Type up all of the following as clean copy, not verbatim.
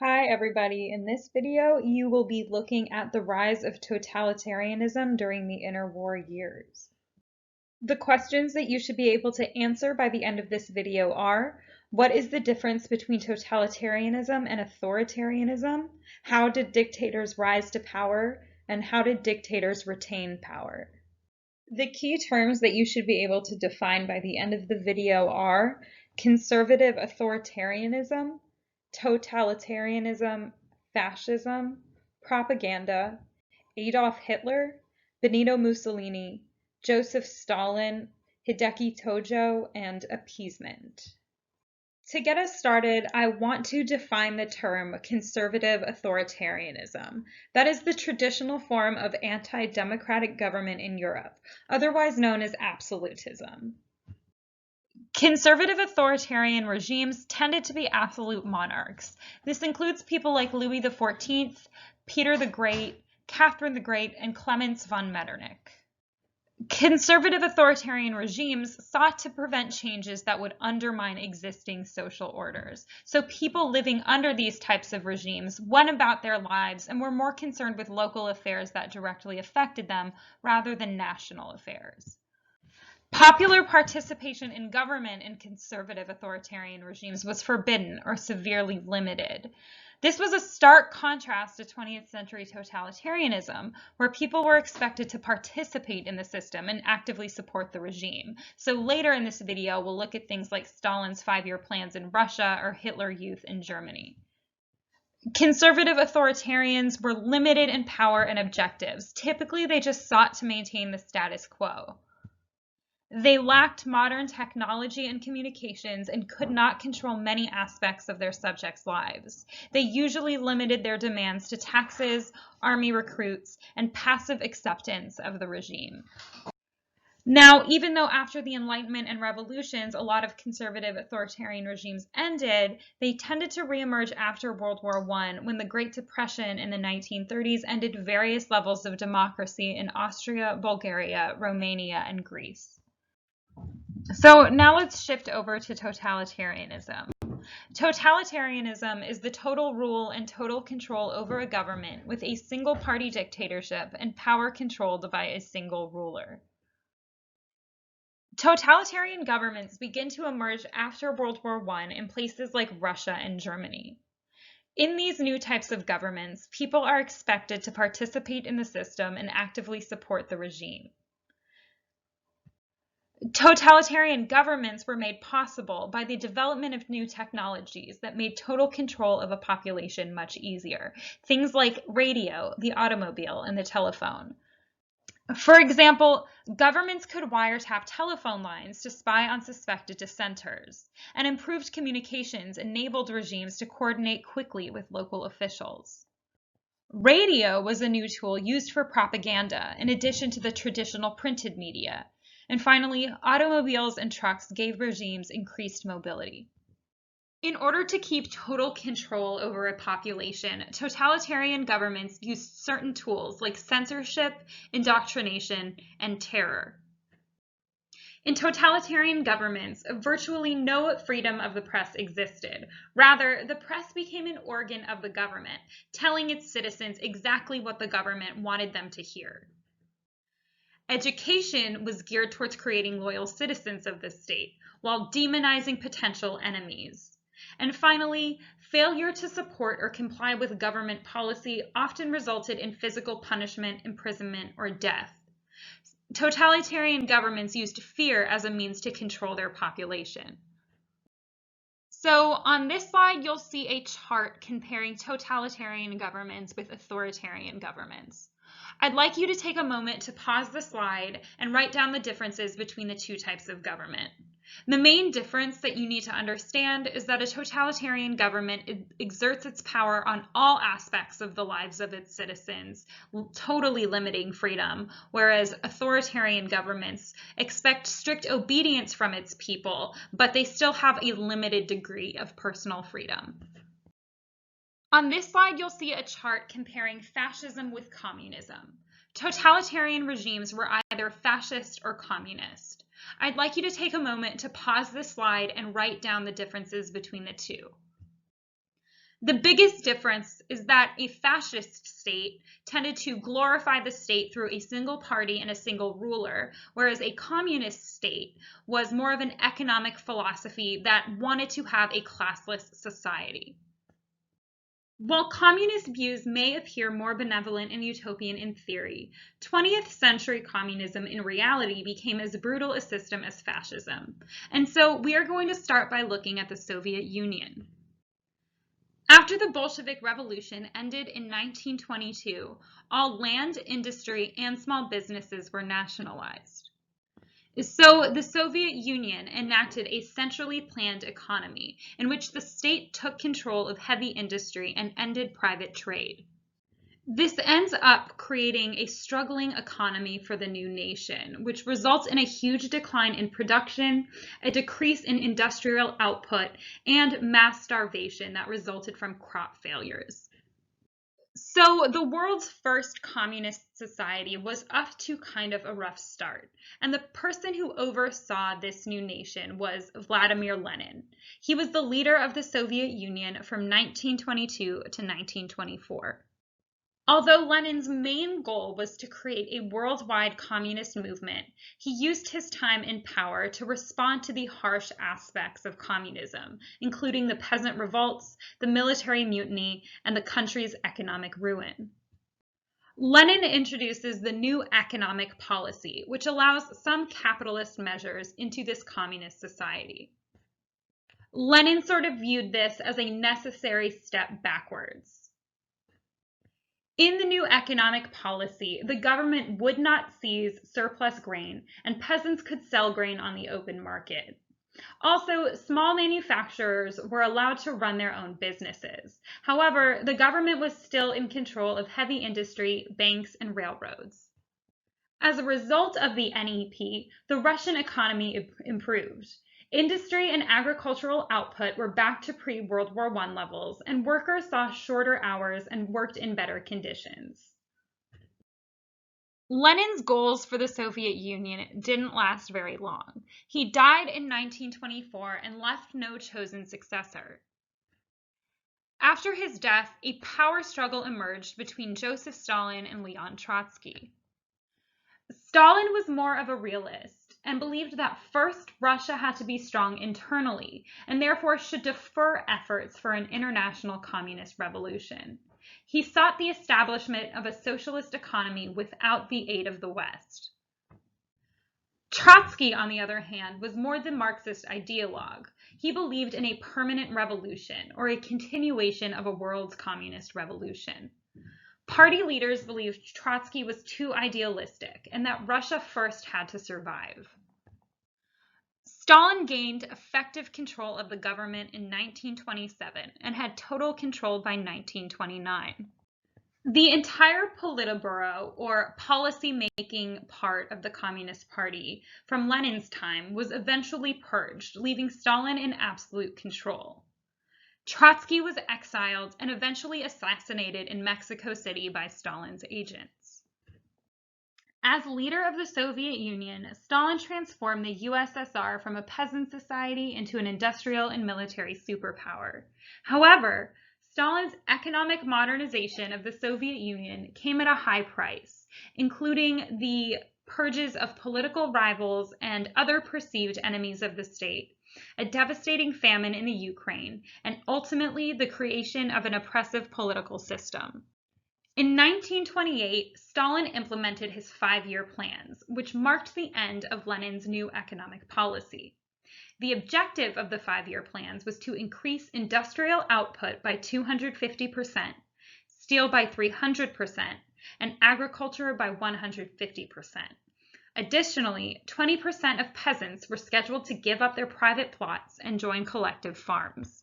Hi everybody, in this video you will be looking at the rise of totalitarianism during the interwar years. The questions that you should be able to answer by the end of this video are: what is the difference between totalitarianism and authoritarianism? How did dictators rise to power? And how did dictators retain power? The key terms that you should be able to define by the end of the video are conservative authoritarianism, totalitarianism, fascism, propaganda, Adolf Hitler, Benito Mussolini, Joseph Stalin, Hideki Tojo, and appeasement. To get us started, I want to define the term conservative authoritarianism. That is the traditional form of anti-democratic government in Europe, otherwise known as absolutism. Conservative authoritarian regimes tended to be absolute monarchs. This includes people like Louis XIV, Peter the Great, Catherine the Great, and Clemens von Metternich. Conservative authoritarian regimes sought to prevent changes that would undermine existing social orders. So people living under these types of regimes went about their lives and were more concerned with local affairs that directly affected them rather than national affairs. Popular participation in government in conservative authoritarian regimes was forbidden or severely limited. This was a stark contrast to 20th century totalitarianism, where people were expected to participate in the system and actively support the regime. So later in this video, we'll look at things like Stalin's 5-year plans in Russia or Hitler Youth in Germany. Conservative authoritarians were limited in power and objectives. Typically, they just sought to maintain the status quo. They lacked modern technology and communications and could not control many aspects of their subjects' lives. They usually limited their demands to taxes, army recruits, and passive acceptance of the regime. Now, even though after the Enlightenment and revolutions, a lot of conservative authoritarian regimes ended, they tended to reemerge after World War I, when the Great Depression in the 1930s ended various levels of democracy in Austria, Bulgaria, Romania, and Greece. So now let's shift over to totalitarianism. Totalitarianism is the total rule and total control over a government with a single party dictatorship and power controlled by a single ruler. Totalitarian governments begin to emerge after World War I in places like Russia and Germany. In these new types of governments, people are expected to participate in the system and actively support the regime. Totalitarian governments were made possible by the development of new technologies that made total control of a population much easier. Things like radio, the automobile, and the telephone. For example, governments could wiretap telephone lines to spy on suspected dissenters, and improved communications enabled regimes to coordinate quickly with local officials. Radio was a new tool used for propaganda, in addition to the traditional printed media. And finally, automobiles and trucks gave regimes increased mobility. In order to keep total control over a population, totalitarian governments used certain tools like censorship, indoctrination, and terror. In totalitarian governments, virtually no freedom of the press existed. Rather, the press became an organ of the government, telling its citizens exactly what the government wanted them to hear. Education was geared towards creating loyal citizens of the state, while demonizing potential enemies. And finally, failure to support or comply with government policy often resulted in physical punishment, imprisonment, or death. Totalitarian governments used fear as a means to control their population. So on this slide, you'll see a chart comparing totalitarian governments with authoritarian governments. I'd like you to take a moment to pause the slide and write down the differences between the two types of government. The main difference that you need to understand is that a totalitarian government exerts its power on all aspects of the lives of its citizens, totally limiting freedom, whereas authoritarian governments expect strict obedience from its people, but they still have a limited degree of personal freedom. On this slide, you'll see a chart comparing fascism with communism. Totalitarian regimes were either fascist or communist. I'd like you to take a moment to pause this slide and write down the differences between the two. The biggest difference is that a fascist state tended to glorify the state through a single party and a single ruler, whereas a communist state was more of an economic philosophy that wanted to have a classless society. While communist views may appear more benevolent and utopian in theory, 20th century communism in reality became as brutal a system as fascism. And so we are going to start by looking at the Soviet Union. After the Bolshevik Revolution ended in 1922, all land, industry, and small businesses were nationalized. So the Soviet Union enacted a centrally planned economy in which the state took control of heavy industry and ended private trade. This ends up creating a struggling economy for the new nation, which results in a huge decline in production, a decrease in industrial output, and mass starvation that resulted from crop failures. So the world's first communist society was off to kind of a rough start, and the person who oversaw this new nation was Vladimir Lenin. He was the leader of the Soviet Union from 1922 to 1924. Although Lenin's main goal was to create a worldwide communist movement, he used his time in power to respond to the harsh aspects of communism, including the peasant revolts, the military mutiny, and the country's economic ruin. Lenin introduces the new economic policy, which allows some capitalist measures into this communist society. Lenin sort of viewed this as a necessary step backwards. In the new economic policy, the government would not seize surplus grain, and peasants could sell grain on the open market. Also, small manufacturers were allowed to run their own businesses. However, the government was still in control of heavy industry, banks, and railroads. As a result of the NEP, the Russian economy improved. Industry and agricultural output were back to pre-World War I levels, and workers saw shorter hours and worked in better conditions. Lenin's goals for the Soviet Union didn't last very long. He died in 1924 and left no chosen successor. After his death, a power struggle emerged between Joseph Stalin and Leon Trotsky. Stalin was more of a realist and believed that first Russia had to be strong internally and therefore should defer efforts for an international communist revolution. He sought the establishment of a socialist economy without the aid of the West. Trotsky, on the other hand, was more the Marxist ideologue. He believed in a permanent revolution or a continuation of a world's communist revolution. Party leaders believed Trotsky was too idealistic and that Russia first had to survive. Stalin gained effective control of the government in 1927 and had total control by 1929. The entire Politburo, or policy-making part of the Communist Party from Lenin's time, was eventually purged, leaving Stalin in absolute control. Trotsky was exiled and eventually assassinated in Mexico City by Stalin's agents. As leader of the Soviet Union, Stalin transformed the USSR from a peasant society into an industrial and military superpower. However, Stalin's economic modernization of the Soviet Union came at a high price, including the purges of political rivals and other perceived enemies of the state, a devastating famine in the Ukraine, and ultimately the creation of an oppressive political system. In 1928, Stalin implemented his 5-year plans, which marked the end of Lenin's new economic policy. The objective of the 5-year plans was to increase industrial output by 250%, steel by 300%, and agriculture by 150%. Additionally, 20% of peasants were scheduled to give up their private plots and join collective farms.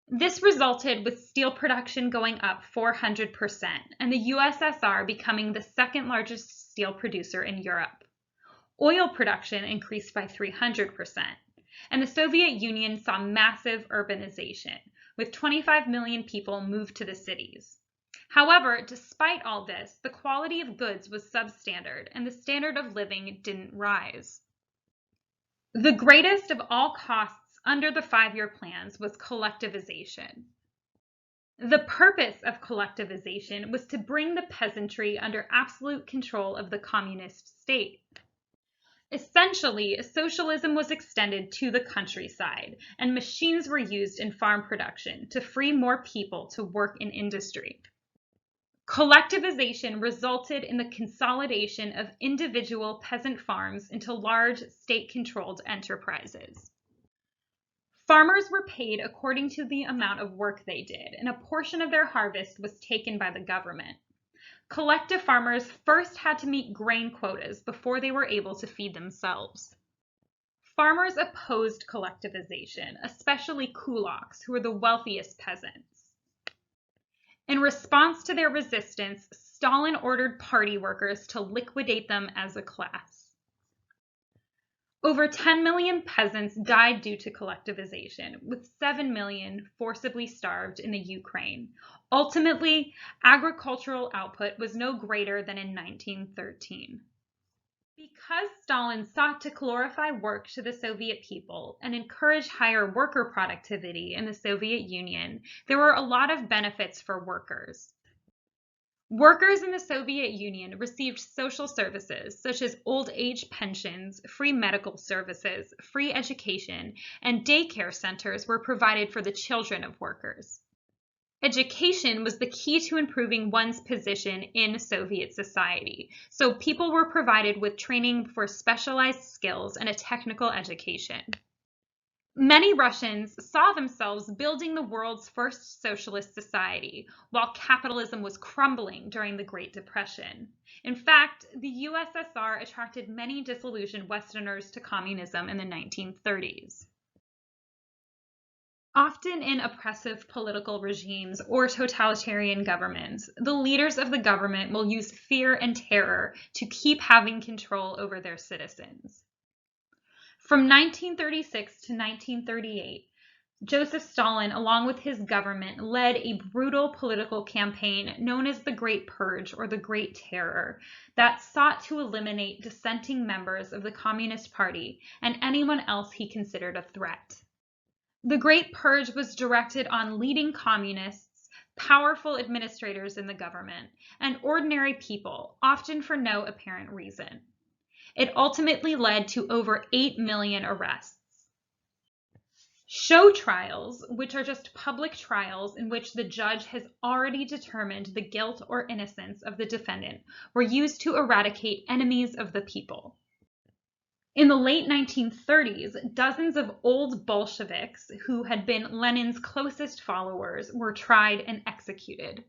This resulted with steel production going up 400% and the USSR becoming the second largest steel producer in Europe. Oil production increased by 300%, and the Soviet Union saw massive urbanization, with 25 million people moved to the cities. However, despite all this, the quality of goods was substandard and the standard of living didn't rise. The greatest of all costs under the 5-year plans was collectivization. The purpose of collectivization was to bring the peasantry under absolute control of the communist state. Essentially, socialism was extended to the countryside, and machines were used in farm production to free more people to work in industry. Collectivization resulted in the consolidation of individual peasant farms into large state-controlled enterprises. Farmers were paid according to the amount of work they did, and a portion of their harvest was taken by the government. Collective farmers first had to meet grain quotas before they were able to feed themselves. Farmers opposed collectivization, especially kulaks, who were the wealthiest peasants. In response to their resistance, Stalin ordered party workers to liquidate them as a class. Over 10 million peasants died due to collectivization, with 7 million forcibly starved in the Ukraine. Ultimately, agricultural output was no greater than in 1913. Because Stalin sought to glorify work to the Soviet people and encourage higher worker productivity in the Soviet Union, there were a lot of benefits for workers. Workers in the Soviet Union received social services such as old age pensions, free medical services, free education, and daycare centers were provided for the children of workers. Education was the key to improving one's position in Soviet society, so people were provided with training for specialized skills and a technical education. Many Russians saw themselves building the world's first socialist society, while capitalism was crumbling during the Great Depression. In fact, the USSR attracted many disillusioned Westerners to communism in the 1930s. Often in oppressive political regimes or totalitarian governments, the leaders of the government will use fear and terror to keep having control over their citizens. From 1936 to 1938, Joseph Stalin, along with his government, led a brutal political campaign known as the Great Purge or the Great Terror that sought to eliminate dissenting members of the Communist Party and anyone else he considered a threat. The Great Purge was directed on leading communists, powerful administrators in the government, and ordinary people, often for no apparent reason. It ultimately led to over 8 million arrests. Show trials, which are just public trials in which the judge has already determined the guilt or innocence of the defendant, were used to eradicate enemies of the people. In the late 1930s, dozens of old Bolsheviks who had been Lenin's closest followers were tried and executed.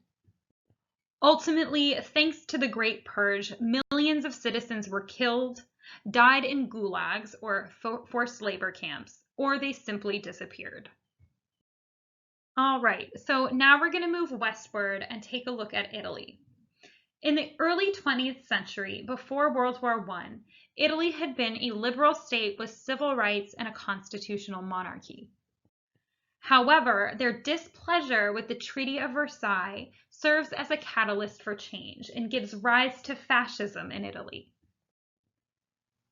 Ultimately, thanks to the Great Purge, millions of citizens were killed, died in gulags or forced labor camps, or they simply disappeared. All right, so now we're going to move westward and take a look at Italy. In the early 20th century, before World War I, Italy had been a liberal state with civil rights and a constitutional monarchy. However, their displeasure with the Treaty of Versailles serves as a catalyst for change and gives rise to fascism in Italy.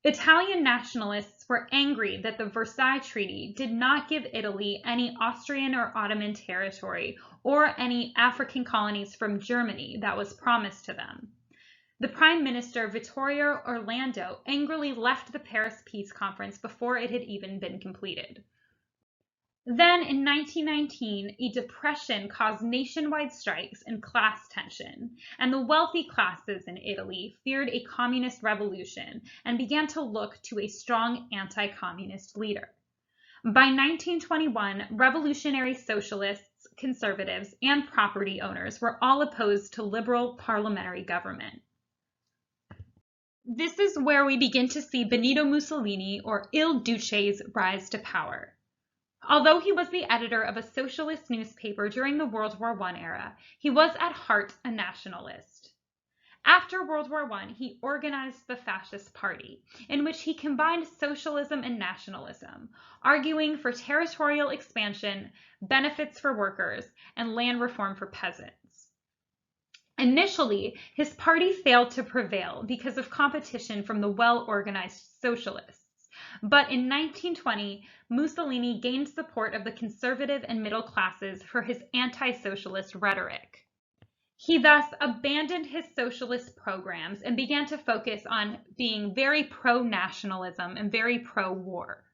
Italian nationalists were angry that the Versailles Treaty did not give Italy any Austrian or Ottoman territory or any African colonies from Germany that was promised to them. The Prime Minister, Vittorio Orlando, angrily left the Paris Peace Conference before it had even been completed. Then, in 1919, a depression caused nationwide strikes and class tension, and the wealthy classes in Italy feared a communist revolution and began to look to a strong anti-communist leader. By 1921, revolutionary socialists, conservatives, and property owners were all opposed to liberal parliamentary government. This is where we begin to see Benito Mussolini, or Il Duce's, rise to power. Although he was the editor of a socialist newspaper during the World War I era, he was at heart a nationalist. After World War I, he organized the Fascist Party, in which he combined socialism and nationalism, arguing for territorial expansion, benefits for workers, and land reform for peasants. Initially, his party failed to prevail because of competition from the well-organized socialists, But in 1920, Mussolini gained support of the conservative and middle classes for his anti-socialist rhetoric. He thus abandoned his socialist programs and began to focus on being very pro-nationalism and very pro-war.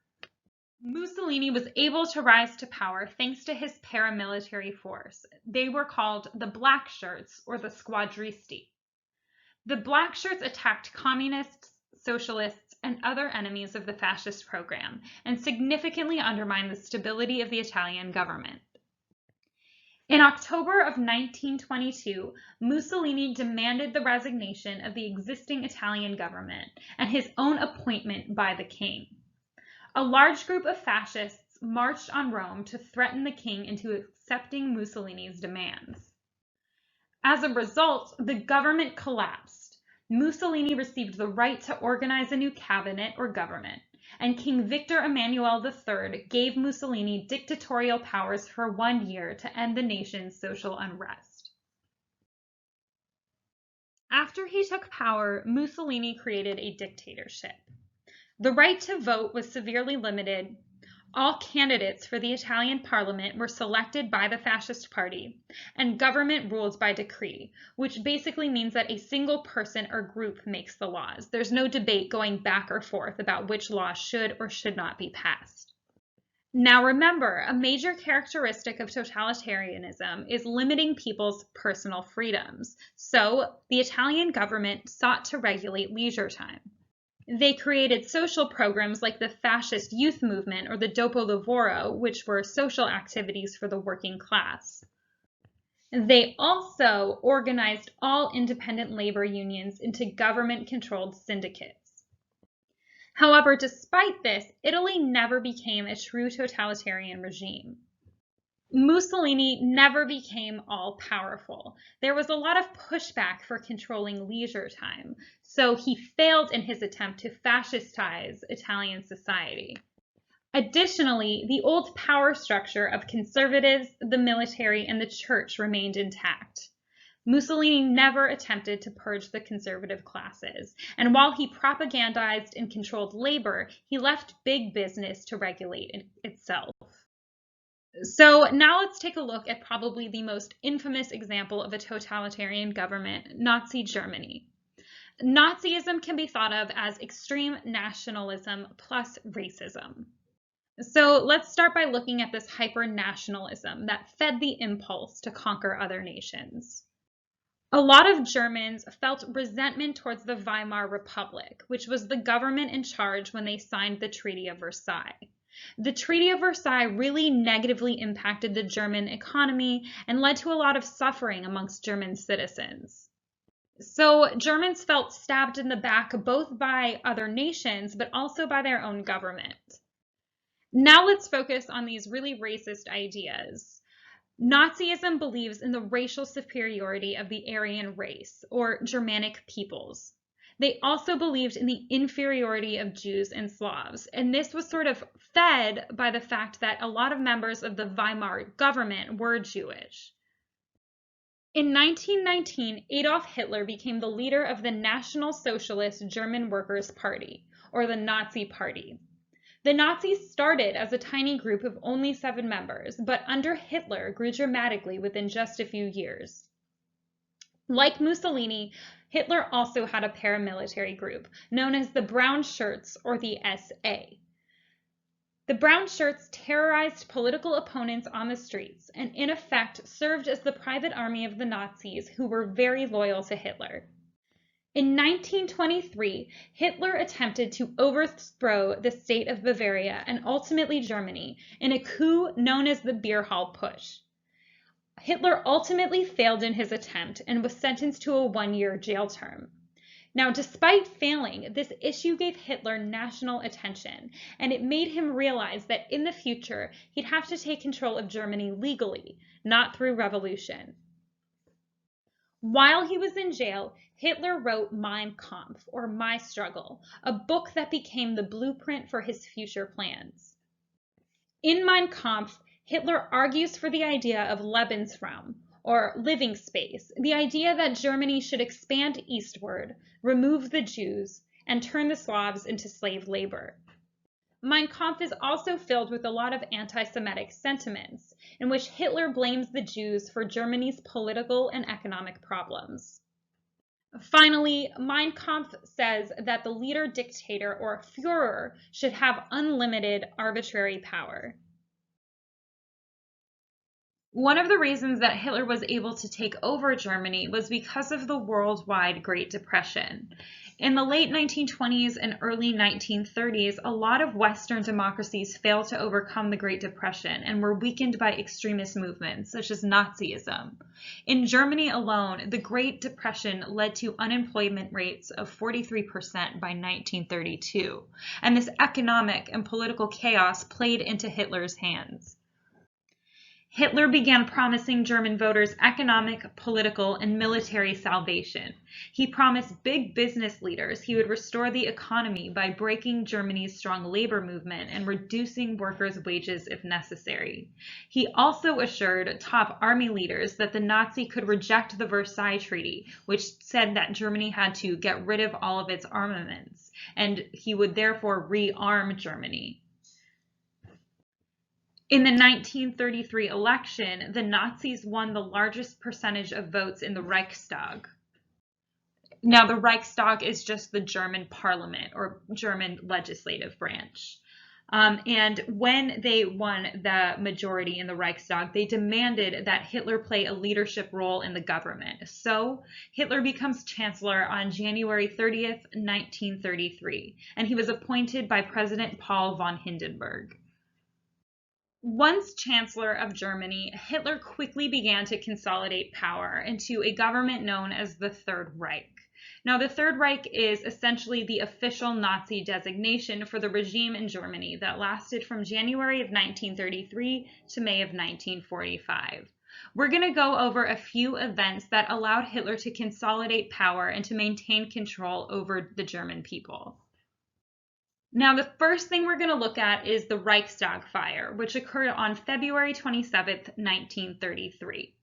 Mussolini was able to rise to power thanks to his paramilitary force. They were called the Black Shirts or the Squadristi. The Black Shirts attacked communists, socialists, and other enemies of the fascist program and significantly undermined the stability of the Italian government. In October of 1922, Mussolini demanded the resignation of the existing Italian government and his own appointment by the king. A large group of fascists marched on Rome to threaten the king into accepting Mussolini's demands. As a result, the government collapsed. Mussolini received the right to organize a new cabinet or government, and King Victor Emmanuel III gave Mussolini dictatorial powers for 1 year to end the nation's social unrest. After he took power, Mussolini created a dictatorship. The right to vote was severely limited. All candidates for the Italian parliament were selected by the fascist party, and government ruled by decree, which basically means that a single person or group makes the laws. There's no debate going back or forth about which law should or should not be passed. Now remember, a major characteristic of totalitarianism is limiting people's personal freedoms. So the Italian government sought to regulate leisure time. They created social programs like the fascist youth movement or the dopo lavoro, which were social activities for the working class. They also organized all independent labor unions into government-controlled syndicates. However, despite this, Italy never became a true totalitarian regime. Mussolini never became all-powerful. There was a lot of pushback for controlling leisure time, so he failed in his attempt to fascistize Italian society. Additionally, the old power structure of conservatives, the military, and the church remained intact. Mussolini never attempted to purge the conservative classes, and while he propagandized and controlled labor, he left big business to regulate itself. So now let's take a look at probably the most infamous example of a totalitarian government, Nazi Germany. Nazism can be thought of as extreme nationalism plus racism. So let's start by looking at this hyper-nationalism that fed the impulse to conquer other nations. A lot of Germans felt resentment towards the Weimar Republic, which was the government in charge when they signed the Treaty of Versailles. The Treaty of Versailles really negatively impacted the German economy and led to a lot of suffering amongst German citizens. So Germans felt stabbed in the back both by other nations, but also by their own government. Now let's focus on these really racist ideas. Nazism believes in the racial superiority of the Aryan race, or Germanic peoples. They also believed in the inferiority of Jews and Slavs, and this was sort of fed by the fact that a lot of members of the Weimar government were Jewish. In 1919, Adolf Hitler became the leader of the National Socialist German Workers' Party, or the Nazi Party. The Nazis started as a tiny group of only 7 members, but under Hitler grew dramatically within just a few years. Like Mussolini, Hitler also had a paramilitary group known as the Brown Shirts or the SA. The Brown Shirts terrorized political opponents on the streets and in effect served as the private army of the Nazis who were very loyal to Hitler. In 1923, Hitler attempted to overthrow the state of Bavaria and ultimately Germany in a coup known as the Beer Hall Putsch. Hitler ultimately failed in his attempt and was sentenced to a 1-year jail term. Now, despite failing, this issue gave Hitler national attention, and it made him realize that in the future, he'd have to take control of Germany legally, not through revolution. While he was in jail, Hitler wrote Mein Kampf, or My Struggle, a book that became the blueprint for his future plans. In Mein Kampf, Hitler argues for the idea of Lebensraum, or living space, the idea that Germany should expand eastward, remove the Jews, and turn the Slavs into slave labor. Mein Kampf is also filled with a lot of anti-Semitic sentiments, in which Hitler blames the Jews for Germany's political and economic problems. Finally, Mein Kampf says that the leader dictator or Führer should have unlimited arbitrary power. One of the reasons that Hitler was able to take over Germany was because of the worldwide Great Depression. In the late 1920s and early 1930s, a lot of Western democracies failed to overcome the Great Depression and were weakened by extremist movements such as Nazism. In Germany alone, the Great Depression led to unemployment rates of 43% by 1932, and this economic and political chaos played into Hitler's hands. Hitler began promising German voters economic, political, and military salvation. He promised big business leaders he would restore the economy by breaking Germany's strong labor movement and reducing workers' wages if necessary. He also assured top army leaders that the Nazi could reject the Versailles Treaty, which said that Germany had to get rid of all of its armaments, and he would therefore rearm Germany. In the 1933 election, the Nazis won the largest percentage of votes in the Reichstag. Now, the Reichstag is just the German parliament or German legislative branch. And when they won the majority in the Reichstag, they demanded that Hitler play a leadership role in the government. So Hitler becomes chancellor on January 30th, 1933, and he was appointed by President Paul von Hindenburg. Once Chancellor of Germany, Hitler quickly began to consolidate power into a government known as the Third Reich. Now, the Third Reich is essentially the official Nazi designation for the regime in Germany that lasted from January of 1933 to May of 1945. We're going to go over a few events that allowed Hitler to consolidate power and to maintain control over the German people. Now, the first thing we're going to look at is the Reichstag fire, which occurred on February 27, 1933.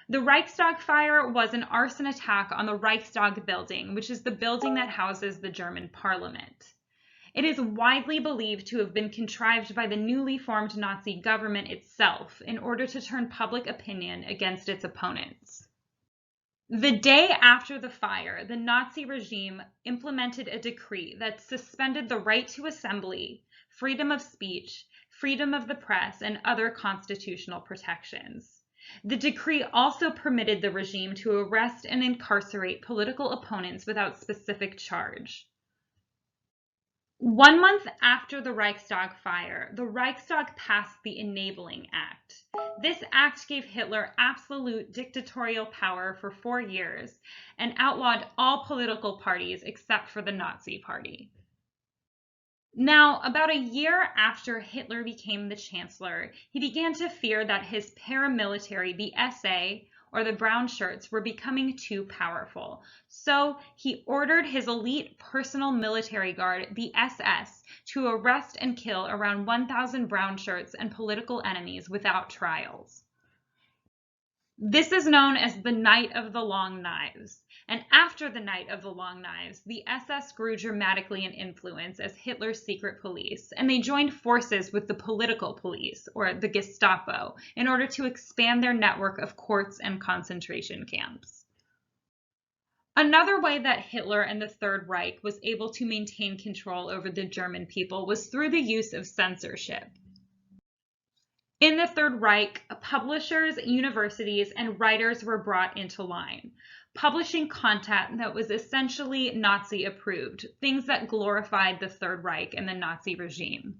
The Reichstag fire was an arson attack on the Reichstag building, which is the building that houses the German parliament. It is widely believed to have been contrived by the newly formed Nazi government itself in order to turn public opinion against its opponents. The day after the fire, the Nazi regime implemented a decree that suspended the right to assembly, freedom of speech, freedom of the press, and other constitutional protections. The decree also permitted the regime to arrest and incarcerate political opponents without specific charge. 1 month after the Reichstag fire, the Reichstag passed the Enabling Act. This act gave Hitler absolute dictatorial power for 4 years and outlawed all political parties except for the Nazi Party. Now, about a year after Hitler became the chancellor, he began to fear that his paramilitary, the SA, or the brown shirts, were becoming too powerful. So he ordered his elite personal military guard, the SS, to arrest and kill around 1,000 brown shirts and political enemies without trials. This is known as the Night of the Long Knives. And after the Night of the Long Knives, the SS grew dramatically in influence as Hitler's secret police, and they joined forces with the political police, or the Gestapo, in order to expand their network of courts and concentration camps. Another way that Hitler and the Third Reich was able to maintain control over the German people was through the use of censorship. In the Third Reich, publishers, universities, and writers were brought into line, publishing content that was essentially Nazi approved, things that glorified the Third Reich and the Nazi regime.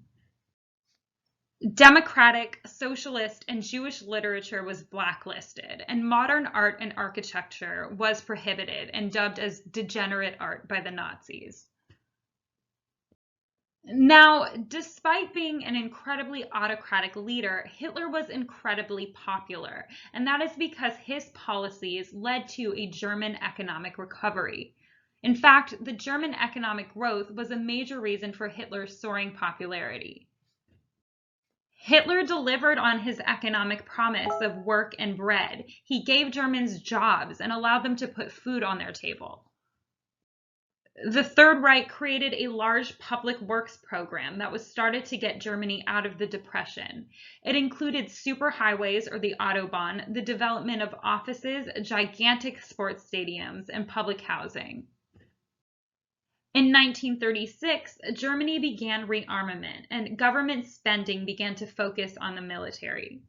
Democratic, socialist, and Jewish literature was blacklisted, and modern art and architecture was prohibited and dubbed as degenerate art by the Nazis. Now, despite being an incredibly autocratic leader, Hitler was incredibly popular, and that is because his policies led to a German economic recovery. In fact, the German economic growth was a major reason for Hitler's soaring popularity. Hitler delivered on his economic promise of work and bread. He gave Germans jobs and allowed them to put food on their table. The Third Reich created a large public works program that was started to get Germany out of the Depression. It included superhighways, or the Autobahn, the development of offices, gigantic sports stadiums, and public housing. In 1936, Germany began rearmament, and government spending began to focus on the military.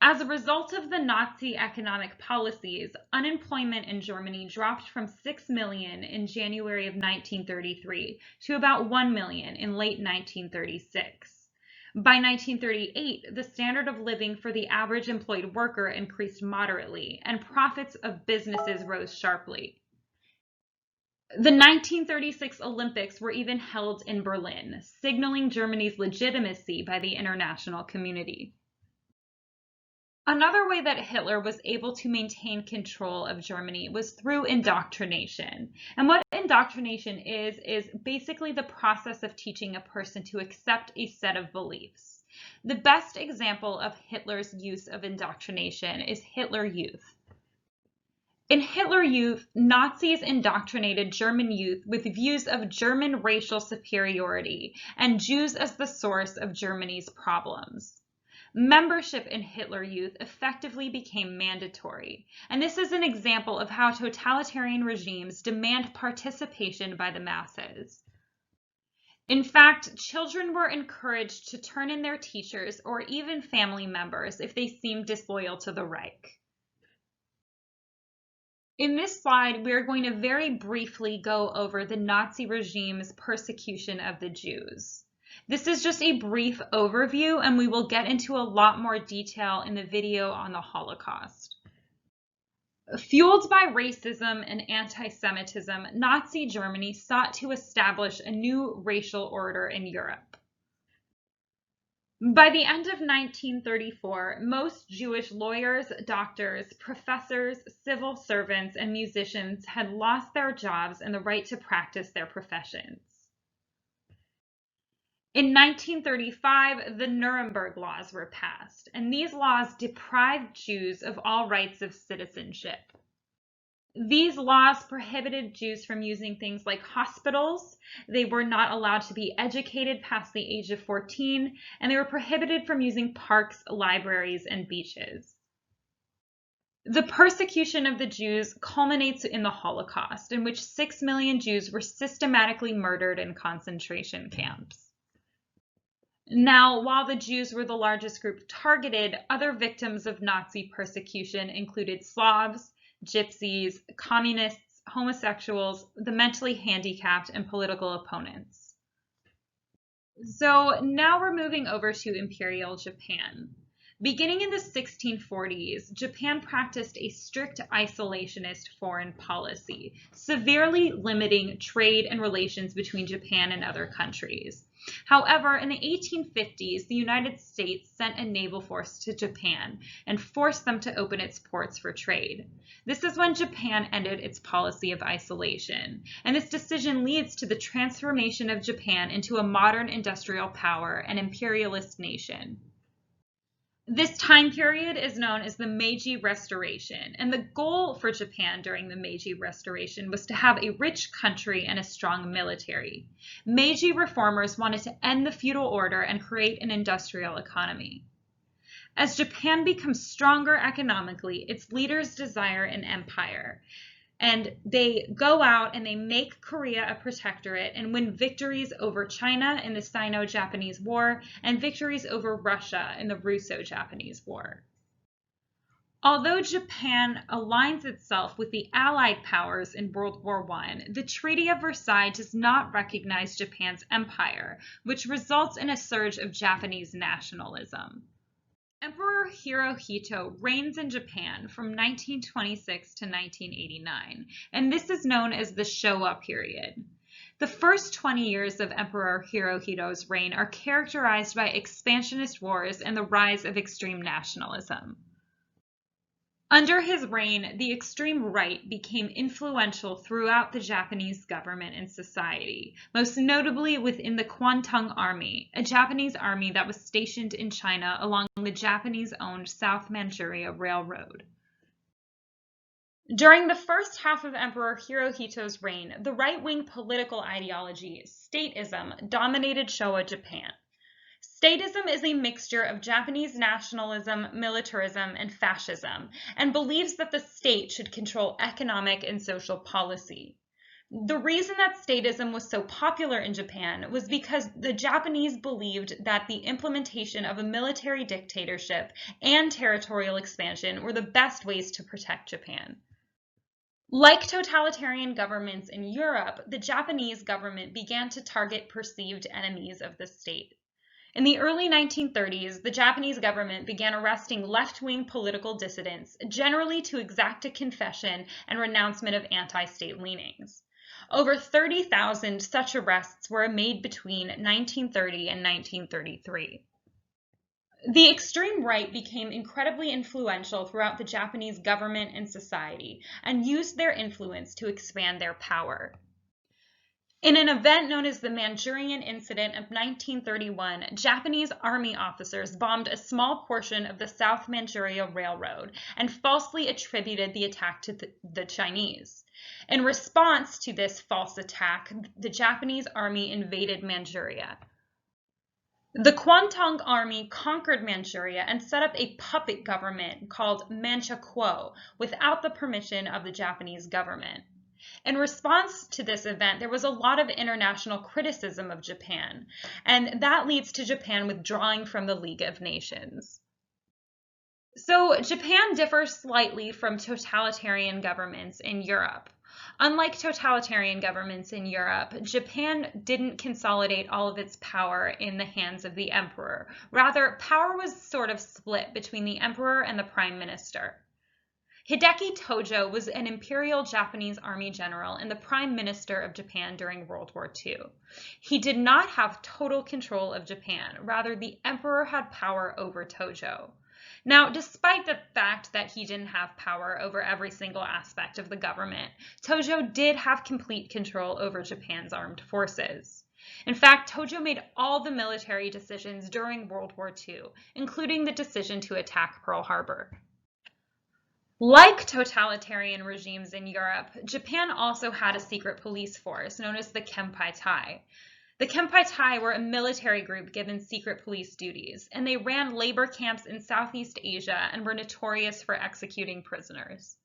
As a result of the Nazi economic policies, unemployment in Germany dropped from 6 million in January of 1933 to about 1 million in late 1936. By 1938, the standard of living for the average employed worker increased moderately, and profits of businesses rose sharply. The 1936 Olympics were even held in Berlin, signaling Germany's legitimacy by the international community. Another way that Hitler was able to maintain control of Germany was through indoctrination. And what indoctrination is basically the process of teaching a person to accept a set of beliefs. The best example of Hitler's use of indoctrination is Hitler Youth. In Hitler Youth, Nazis indoctrinated German youth with views of German racial superiority and Jews as the source of Germany's problems. Membership in Hitler Youth effectively became mandatory, and this is an example of how totalitarian regimes demand participation by the masses. In fact, children were encouraged to turn in their teachers or even family members if they seemed disloyal to the Reich. In this slide, we are going to very briefly go over the Nazi regime's persecution of the Jews. This is just a brief overview, and we will get into a lot more detail in the video on the Holocaust. Fueled by racism and anti-Semitism, Nazi Germany sought to establish a new racial order in Europe. By the end of 1934, most Jewish lawyers, doctors, professors, civil servants, and musicians had lost their jobs and the right to practice their professions. In 1935, the Nuremberg Laws were passed, and these laws deprived Jews of all rights of citizenship. These laws prohibited Jews from using things like hospitals, they were not allowed to be educated past the age of 14, and they were prohibited from using parks, libraries, and beaches. The persecution of the Jews culminates in the Holocaust, in which 6 million Jews were systematically murdered in concentration camps. Now, while the Jews were the largest group targeted, other victims of Nazi persecution included Slavs, Gypsies, communists, homosexuals, the mentally handicapped, and political opponents. So now we're moving over to Imperial Japan. Beginning in the 1640s, Japan practiced a strict isolationist foreign policy, severely limiting trade and relations between Japan and other countries. However, in the 1850s, the United States sent a naval force to Japan and forced them to open its ports for trade. This is when Japan ended its policy of isolation, and this decision leads to the transformation of Japan into a modern industrial power and imperialist nation. This time period is known as the Meiji Restoration, and the goal for Japan during the Meiji Restoration was to have a rich country and a strong military. Meiji reformers wanted to end the feudal order and create an industrial economy. As Japan becomes stronger economically, its leaders desire an empire. And they go out and they make Korea a protectorate and win victories over China in the Sino-Japanese War and victories over Russia in the Russo-Japanese War. Although Japan aligns itself with the Allied powers in World War I, the Treaty of Versailles does not recognize Japan's empire, which results in a surge of Japanese nationalism. Emperor Hirohito reigns in Japan from 1926 to 1989, and this is known as the Showa period. The first 20 years of Emperor Hirohito's reign are characterized by expansionist wars and the rise of extreme nationalism. Under his reign, the extreme right became influential throughout the Japanese government and society, most notably within the Kwantung Army, a Japanese army that was stationed in China along the Japanese-owned South Manchuria Railroad. During the first half of Emperor Hirohito's reign, the right-wing political ideology, statism, dominated Showa Japan. Statism is a mixture of Japanese nationalism, militarism, and fascism, and believes that the state should control economic and social policy. The reason that statism was so popular in Japan was because the Japanese believed that the implementation of a military dictatorship and territorial expansion were the best ways to protect Japan. Like totalitarian governments in Europe, the Japanese government began to target perceived enemies of the state. In the early 1930s, the Japanese government began arresting left-wing political dissidents, generally to exact a confession and renouncement of anti-state leanings. Over 30,000 such arrests were made between 1930 and 1933. The extreme right became incredibly influential throughout the Japanese government and society, and used their influence to expand their power. In an event known as the Manchurian Incident of 1931, Japanese army officers bombed a small portion of the South Manchuria Railroad and falsely attributed the attack to the Chinese. In response to this false attack, the Japanese army invaded Manchuria. The Kwantung Army conquered Manchuria and set up a puppet government called Manchukuo without the permission of the Japanese government. In response to this event, there was a lot of international criticism of Japan, and that leads to Japan withdrawing from the League of Nations. So Japan differs slightly from totalitarian governments in Europe. Unlike totalitarian governments in Europe, Japan didn't consolidate all of its power in the hands of the emperor. Rather, power was sort of split between the emperor and the prime minister. Hideki Tojo was an imperial Japanese army general and the prime minister of Japan during World War II. He did not have total control of Japan. Rather, the emperor had power over Tojo. Now, despite the fact that he didn't have power over every single aspect of the government, Tojo did have complete control over Japan's armed forces. In fact, Tojo made all the military decisions during World War II, including the decision to attack Pearl Harbor. Like totalitarian regimes in Europe, Japan also had a secret police force known as the Kempeitai. The Kempeitai were a military group given secret police duties, and they ran labor camps in Southeast Asia and were notorious for executing prisoners.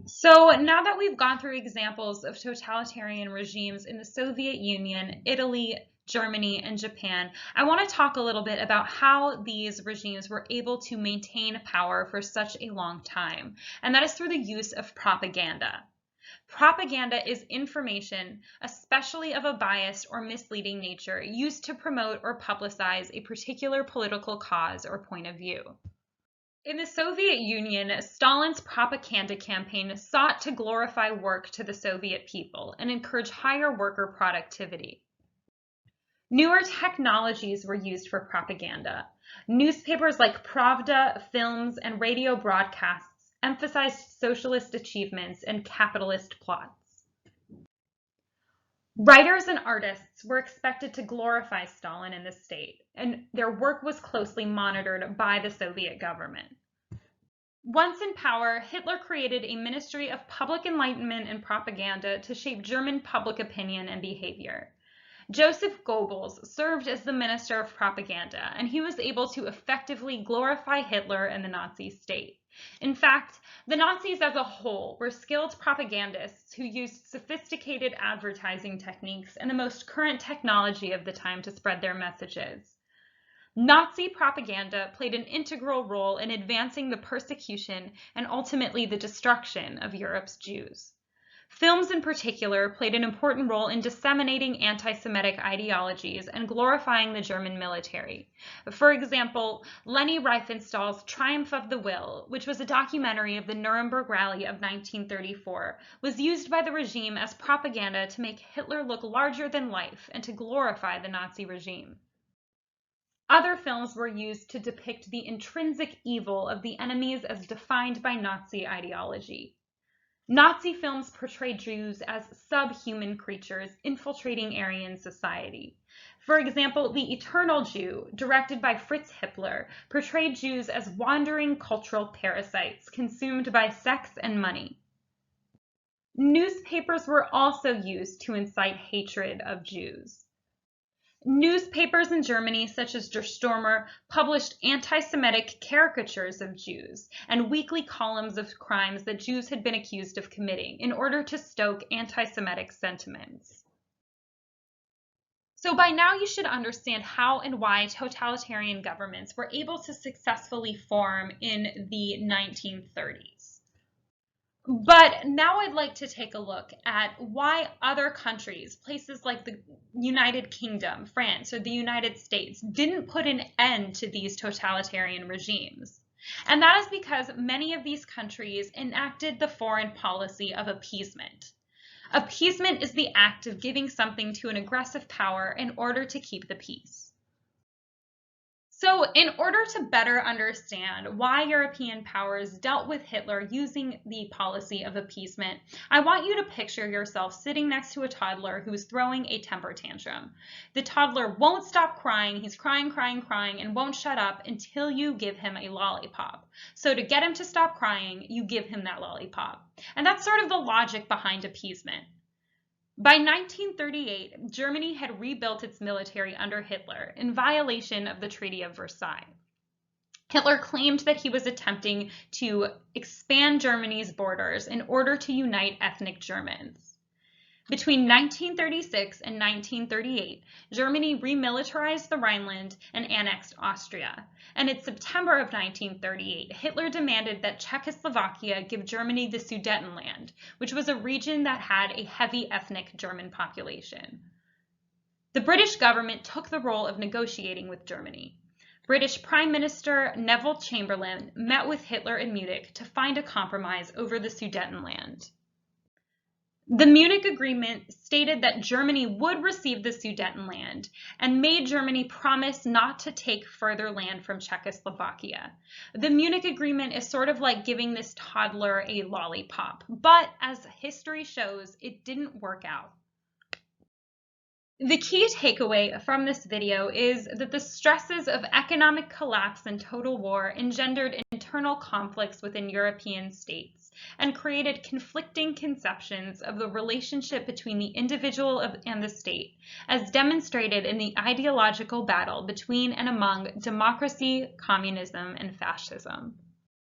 So now that we've gone through examples of totalitarian regimes in the Soviet Union, Italy, Germany, and Japan, I want to talk a little bit about how these regimes were able to maintain power for such a long time, and that is through the use of propaganda. Propaganda is information, especially of a biased or misleading nature, used to promote or publicize a particular political cause or point of view. In the Soviet Union, Stalin's propaganda campaign sought to glorify work to the Soviet people and encourage higher worker productivity. Newer technologies were used for propaganda. Newspapers like Pravda, films, and radio broadcasts emphasized socialist achievements and capitalist plots. Writers and artists were expected to glorify Stalin and the state, and their work was closely monitored by the Soviet government. Once in power, Hitler created a Ministry of Public Enlightenment and Propaganda to shape German public opinion and behavior. Joseph Goebbels served as the Minister of Propaganda, and he was able to effectively glorify Hitler and the Nazi state. In fact, the Nazis as a whole were skilled propagandists who used sophisticated advertising techniques and the most current technology of the time to spread their messages. Nazi propaganda played an integral role in advancing the persecution and ultimately the destruction of Europe's Jews. Films in particular played an important role in disseminating anti-Semitic ideologies and glorifying the German military. For example, Leni Riefenstahl's Triumph of the Will, which was a documentary of the Nuremberg Rally of 1934, was used by the regime as propaganda to make Hitler look larger than life and to glorify the Nazi regime. Other films were used to depict the intrinsic evil of the enemies as defined by Nazi ideology. Nazi films portray Jews as subhuman creatures infiltrating Aryan society. For example, The Eternal Jew, directed by Fritz Hippler, portrayed Jews as wandering cultural parasites consumed by sex and money. Newspapers were also used to incite hatred of Jews. Newspapers in Germany, such as Der Stürmer, published anti-Semitic caricatures of Jews and weekly columns of crimes that Jews had been accused of committing in order to stoke anti-Semitic sentiments. So by now you should understand how and why totalitarian governments were able to successfully form in the 1930s. But now I'd like to take a look at why other countries, places like the United Kingdom, France, or the United States, didn't put an end to these totalitarian regimes. And that is because many of these countries enacted the foreign policy of appeasement. Appeasement is the act of giving something to an aggressive power in order to keep the peace. So in order to better understand why European powers dealt with Hitler using the policy of appeasement, I want you to picture yourself sitting next to a toddler who is throwing a temper tantrum. The toddler won't stop crying. He's crying, crying, crying, and won't shut up until you give him a lollipop. So to get him to stop crying, you give him that lollipop. And that's sort of the logic behind appeasement. By 1938, Germany had rebuilt its military under Hitler in violation of the Treaty of Versailles. Hitler claimed that he was attempting to expand Germany's borders in order to unite ethnic Germans. Between 1936 and 1938, Germany remilitarized the Rhineland and annexed Austria. And in September of 1938, Hitler demanded that Czechoslovakia give Germany the Sudetenland, which was a region that had a heavy ethnic German population. The British government took the role of negotiating with Germany. British Prime Minister Neville Chamberlain met with Hitler in Munich to find a compromise over the Sudetenland. The Munich Agreement stated that Germany would receive the Sudetenland and made Germany promise not to take further land from Czechoslovakia. The Munich Agreement is sort of like giving this toddler a lollipop, but as history shows, it didn't work out. The key takeaway from this video is that the stresses of economic collapse and total war engendered internal conflicts within European states and created conflicting conceptions of the relationship between the individual and the state, as demonstrated in the ideological battle between and among democracy, communism, and fascism.